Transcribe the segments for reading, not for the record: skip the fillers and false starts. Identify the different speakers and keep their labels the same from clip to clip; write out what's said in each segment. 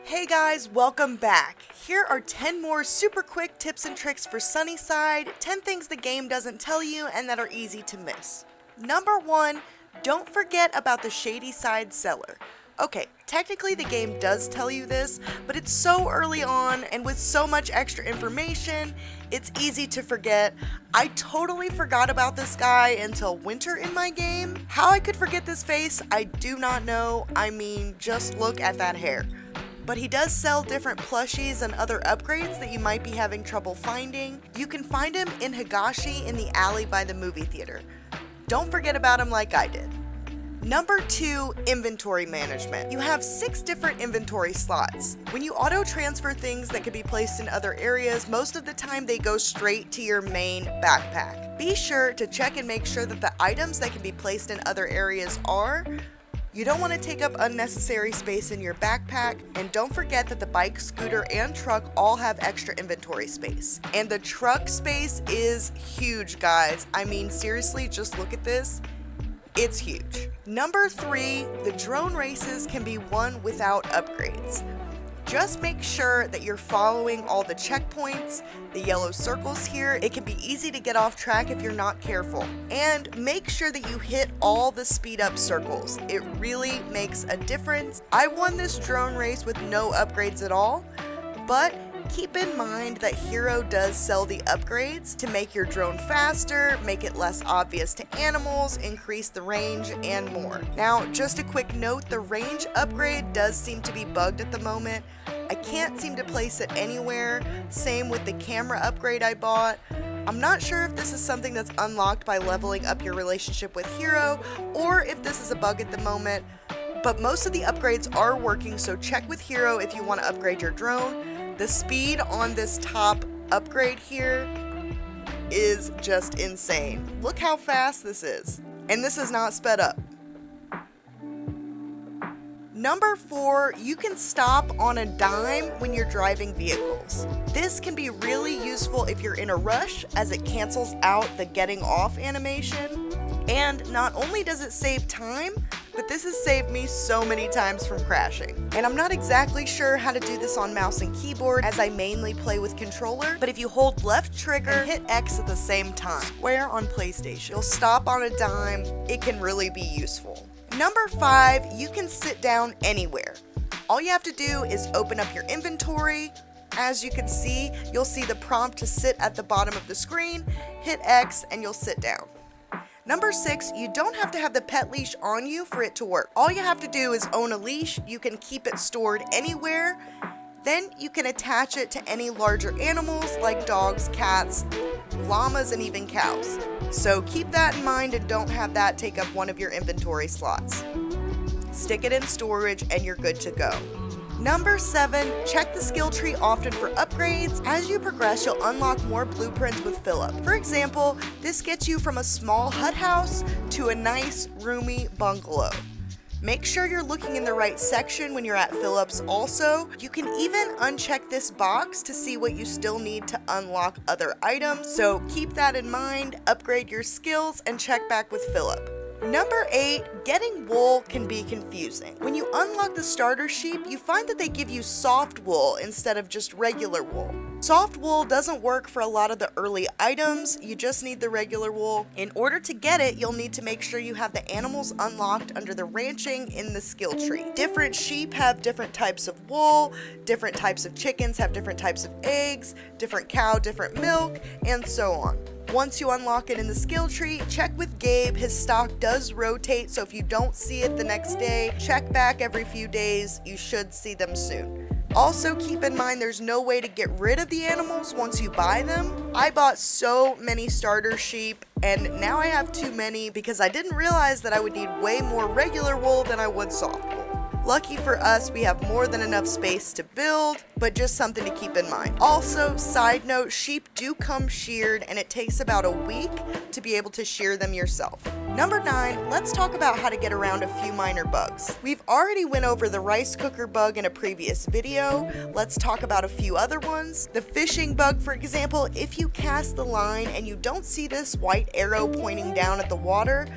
Speaker 1: Hey guys, welcome back. Here are 10 more super quick tips and tricks for SunnySide, 10 things the game doesn't tell you and that are easy to miss. Number 1, don't forget about the shady side cellar. Okay, technically the game does tell you this, but it's so early on and with so much extra information, it's easy to forget. I totally forgot about this guy until winter in my game. How I could forget this face, I do not know. I mean, just look at that hair. But he does sell different plushies and other upgrades that you might be having trouble finding. You can find him in Higashi in the alley by the movie theater. Don't forget about him like I did. Number 2, inventory management. You have 6 different inventory slots. When you auto-transfer things that can be placed in other areas, most of the time they go straight to your main backpack. Be sure to check and make sure that the items that can be placed in other areas are. You don't want to take up unnecessary space in your backpack, and don't forget that the bike, scooter, and truck all have extra inventory space. And the truck space is huge, guys. I mean, seriously, just look at this. It's huge. Number 3, the drone races can be won without upgrades. Just make sure that you're following all the checkpoints, the yellow circles here. It can be easy to get off track if you're not careful. And make sure that you hit all the speed up circles. It really makes a difference. I won this drone race with no upgrades at all, but keep in mind that Hero does sell the upgrades to make your drone faster, make it less obvious to animals, increase the range, and more. Now, just a quick note, the range upgrade does seem to be bugged at the moment. I can't seem to place it anywhere. Same with the camera upgrade I bought. I'm not sure if this is something that's unlocked by leveling up your relationship with Hero, or if this is a bug at the moment, but most of the upgrades are working, so check with Hero if you want to upgrade your drone. The speed on this top upgrade here is just insane. Look how fast this is. And this is not sped up. Number 4, you can stop on a dime when you're driving vehicles. This can be really useful if you're in a rush, as it cancels out the getting off animation. And not only does it save time, but this has saved me so many times from crashing. And I'm not exactly sure how to do this on mouse and keyboard, as I mainly play with controller, but if you hold left trigger and hit X at the same time, square on PlayStation, you'll stop on a dime. It can really be useful. Number 5, you can sit down anywhere. All you have to do is open up your inventory. As you can see, you'll see the prompt to sit at the bottom of the screen, hit X, and you'll sit down. Number 6, you don't have to have the pet leash on you for it to work. All you have to do is own a leash. You can keep it stored anywhere. Then you can attach it to any larger animals like dogs, cats, llamas, and even cows. So keep that in mind and don't have that take up one of your inventory slots. Stick it in storage and you're good to go. Number 7, check the skill tree often for upgrades. As you progress, you'll unlock more blueprints with fill-up. For example, this gets you from a small hut house to a nice, roomy bungalow. Make sure you're looking in the right section when you're at fill-ups also. You can even uncheck this box to see what you still need to unlock other items. So keep that in mind, upgrade your skills, and check back with fill-up. Number 8, getting wool can be confusing. When you unlock the starter sheep, you find that they give you soft wool instead of just regular wool. Soft wool doesn't work for a lot of the early items, you just need the regular wool. In order to get it, you'll need to make sure you have the animals unlocked under the ranching in the skill tree. Different sheep have different types of wool, different types of chickens have different types of eggs, different cow, different milk, and so on. Once you unlock it in the skill tree, check with Gabe. His stock does rotate, so if you don't see it the next day, check back every few days. You should see them soon. Also, keep in mind there's no way to get rid of the animals once you buy them. I bought so many starter sheep, and now I have too many because I didn't realize that I would need way more regular wool than I would soft wool. Lucky for us, we have more than enough space to build, but just something to keep in mind. Also, side note, sheep do come sheared, and it takes about a week to be able to shear them yourself. Number 9, let's talk about how to get around a few minor bugs. We've already went over the rice cooker bug in a previous video. Let's talk about a few other ones. The fishing bug, for example, if you cast the line and you don't see this white arrow pointing down at the water,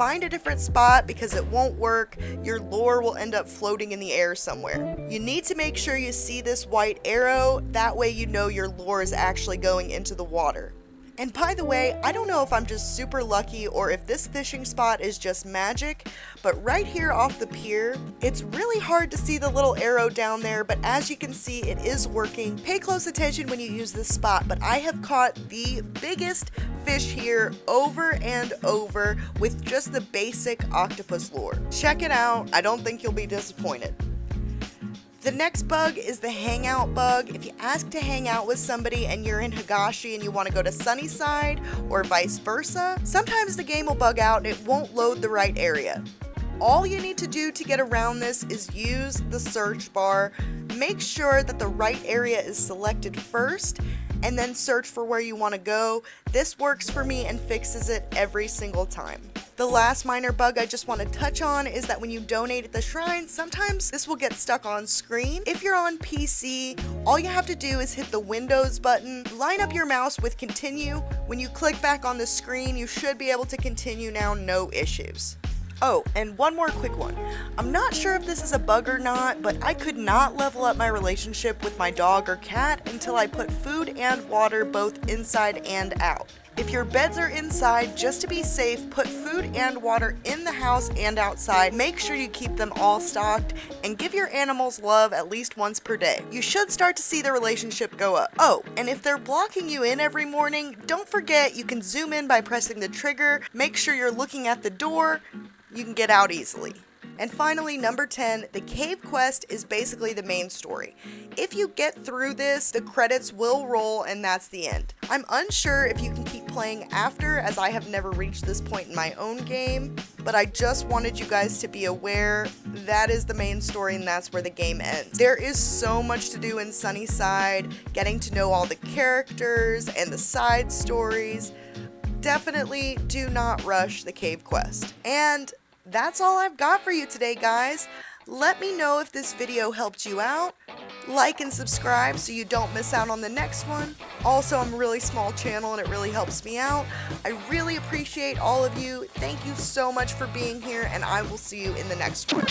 Speaker 1: find a different spot because it won't work. Your lure will end up floating in the air somewhere. You need to make sure you see this white arrow, that way you know your lure is actually going into the water. And by the way, I don't know if I'm just super lucky or if this fishing spot is just magic, but right here off the pier, it's really hard to see the little arrow down there, but as you can see, it is working. Pay close attention when you use this spot, but I have caught the biggest fish here over and over with just the basic octopus lure. Check it out. I don't think you'll be disappointed. The next bug is the hangout bug. If you ask to hang out with somebody and you're in Higashi and you want to go to SunnySide or vice versa, sometimes the game will bug out and it won't load the right area. All you need to do to get around this is use the search bar. Make sure that the right area is selected first and then search for where you want to go. This works for me and fixes it every single time. The last minor bug I just want to touch on is that when you donate at the shrine, sometimes this will get stuck on screen. If you're on PC, all you have to do is hit the Windows button, line up your mouse with continue. When you click back on the screen, you should be able to continue now, no issues. Oh, and one more quick one. I'm not sure if this is a bug or not, but I could not level up my relationship with my dog or cat until I put food and water both inside and out. If your beds are inside, just to be safe, put food and water in the house and outside. Make sure you keep them all stocked and give your animals love at least once per day. You should start to see the relationship go up. Oh, and if they're blocking you in every morning, don't forget you can zoom in by pressing the trigger. Make sure you're looking at the door. You can get out easily. And finally, number 10, the cave quest is basically the main story. If you get through this, the credits will roll and that's the end. I'm unsure if you can keep playing after, as I have never reached this point in my own game, but I just wanted you guys to be aware that is the main story and that's where the game ends. There is so much to do in SunnySide, getting to know all the characters and the side stories. Definitely do not rush the cave quest. And that's all I've got for you today, guys. Let me know if this video helped you out. Like and subscribe so you don't miss out on the next one. Also, I'm a really small channel and it really helps me out. I really appreciate all of you. Thank you so much for being here, and I will see you in the next one.